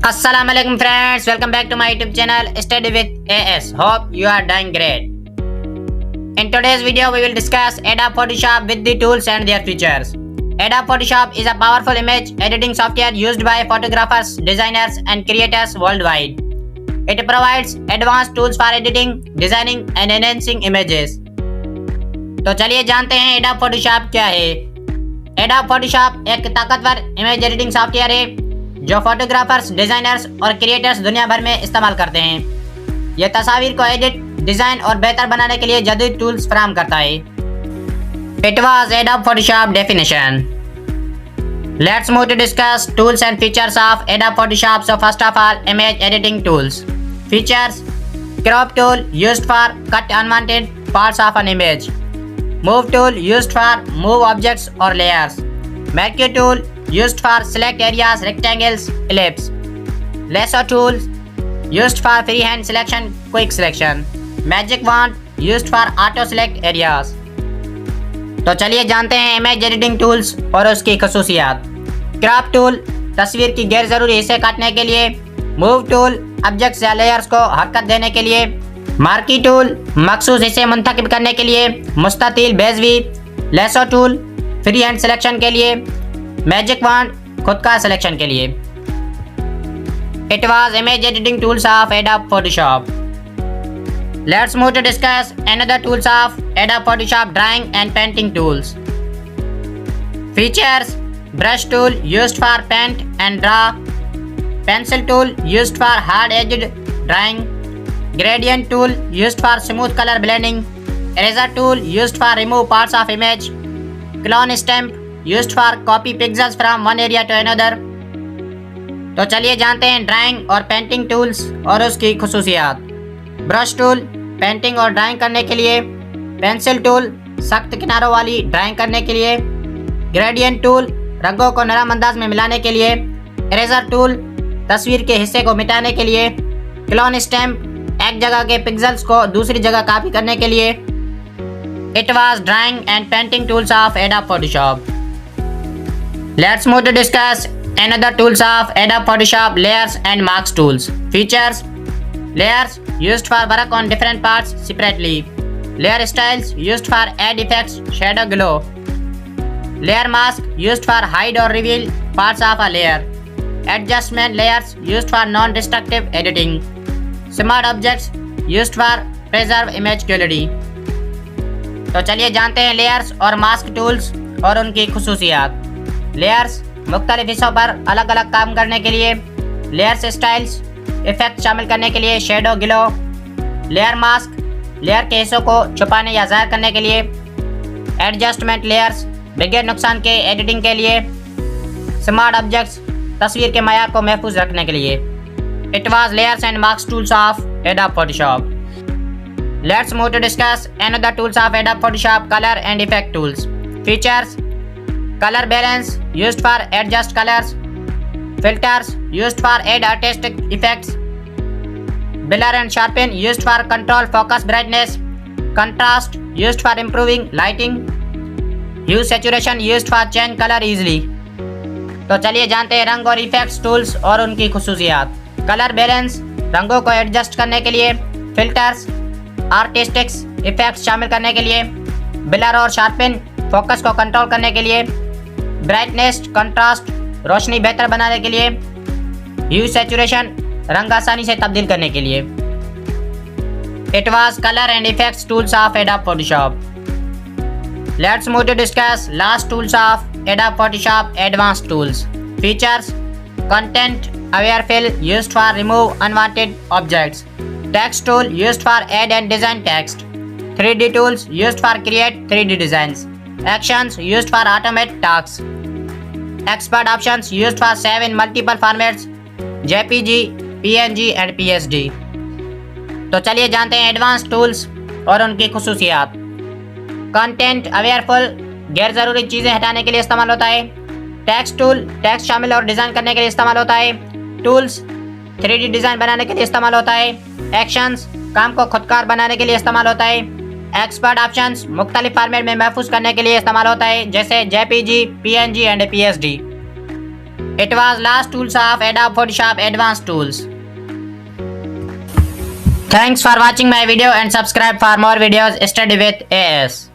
Assalamualaikum friends, welcome back to my YouTube channel Study with AS. Hope you are doing great. In today's video we will discuss Adobe Photoshop with the tools and their features. Adobe Photoshop is a powerful image editing software used by photographers, designers and creators worldwide. It provides advanced tools for editing, designing and enhancing images. तो चलिए जानते हैं Adobe Photoshop क्या है। Adobe Photoshop एक ताकतवर image editing software है जो फोटोग्राफर्स, डिजाइनर्स और क्रिएटर्स दुनिया भर में इस्तेमाल करते हैं। यह तस्वीर को एडिट, डिजाइन और बेहतर बनाने के लिए जदीद टूल्स फराहम करता है। It was Adobe Photoshop definition. Let's move to discuss tools and features of Adobe Photoshop. So first of all, image editing tools. Features: crop tool used for cut unwanted parts of an image. Move tool used for move objects or layers. Marquee tool used for select areas, rectangles, ellipse. Lasso tools used for freehand selection, quick selection. Magic wand used for auto select areas. तो चलिए जानते हैं image editing tools और उसकी खसूसियात। Crop tool तस्वीर की गैर जरूरी हिस्से काटने के लिए। मूव टूल ऑब्जेक्ट्स या लेयर्स को हरकत देने के लिए। मार्की टूल मखसूस हिस्से मुंतखब करने के लिए। मुस्ततिल बेजवी। Lasso tool free hand selection के लिए। मैजिक वांड खुद का सिलेक्शन के लिए। It was image editing tools of Adobe Photoshop. Let's move to discuss another tools of Adobe Photoshop drawing and painting tools. Features: brush tool used for paint and draw. Pencil tool used for hard-edged drawing. Gradient tool used for smooth color blending. Eraser tool used for remove parts of image. Clone stamp used for copy pixels from one area to another. तो चलिए जानते हैं drawing और painting tools और उसकी खसूसियात। Brush tool painting और drawing करने के लिए। पेंसिल टूल सख्त किनारों वाली ड्राइंग करने के लिए। ग्रेडियंट टूल रंगों को नरम अंदाज में मिलाने के लिए। इरेजर टूल तस्वीर के हिस्से को मिटाने के लिए। क्लोन स्टैम्प एक जगह के पिक्सेल्स को दूसरी जगह कॉपी करने के लिए। It was drawing and painting tools of Adobe Photoshop. Let's move to discuss another tools of Adobe Photoshop, layers and mask tools. Features: layers used for work on different parts separately. Layer styles used for add effects, shadow, glow. Layer mask used for hide or reveal parts of a layer. Adjustment layers used for non-destructive editing. Smart objects used for preserve image quality. तो चलिए जानते हैं layers और mask tools और उनकी खसूसियात। Layers मुख्तलिफ हिस्सों पर अलग अलग काम करने के लिए। लेयर्स स्टाइल्स इफेक्ट शामिल करने के लिए। Shadow, glow. Layer mask layer के हिस्सों को छुपाने या ज़ाहिर करने के लिए। एडजस्टमेंट लेयर्स बगैर नुकसान के एडिटिंग के लिए। स्मार्ट ऑब्जेक्ट्स तस्वीर के मयार को महफूज रखने के लिए। It was layers and mask tools of Adobe Photoshop. Let's move to discuss another tools of Adobe Photoshop, color and effect tools. Features: color balance used for adjust colors. Filters used for add artistic effects. Blur and sharpen used for control focus brightness. Contrast used for improving lighting. Hue saturation used for change color easily. तो चलिए जानते हैं रंग और effects tools और उनकी खसूसियात। Colour balance रंगों को एडजस्ट करने के लिए। फिल्टर्स आर्टिस्टिक्स इफेक्ट्स शामिल करने के लिए। ब्लर और शार्पन फोकस को कंट्रोल करने के लिए। ब्राइटनेस कंट्रास्ट रोशनी बेहतर बनाने के लिए। ह्यू सैचुरेशन रंग आसानी से तब्दील करने के लिए। It was colour and effects tools of Adobe Photoshop. Let's move to discuss last tools of Adobe Photoshop, advanced tools. Features: content aware fill used for remove unwanted objects. Text tool used for add and design text. 3D tools used for create 3D designs. Actions used for automate tasks. Export options used for save in multiple formats, JPG, PNG and PSD. तो चलिए जानते हैं advance tools और उनकी खसूसियात। Content अवेयरफुल गैर ज़रूरी चीज़ें हटाने के लिए इस्तेमाल होता है। टेक्स्ट टूल टेक्स्ट शामिल और डिज़ाइन करने के लिए इस्तेमाल होता है। टूल्स 3D डिज़ाइन बनाने के लिए इस्तेमाल होता है। एक्शंस काम को खुदकार बनाने के लिए इस्तेमाल होता है। एक्सपर्ट ऑप्शंस मुख्तलिफ फॉर्मेट में महफूज करने के लिए इस्तेमाल होता है, जैसे JPG, PNG and PSD. It was last tools of Adobe Photoshop Advanced Tools. Thanks for watching my video and subscribe for more videos. Study with AS.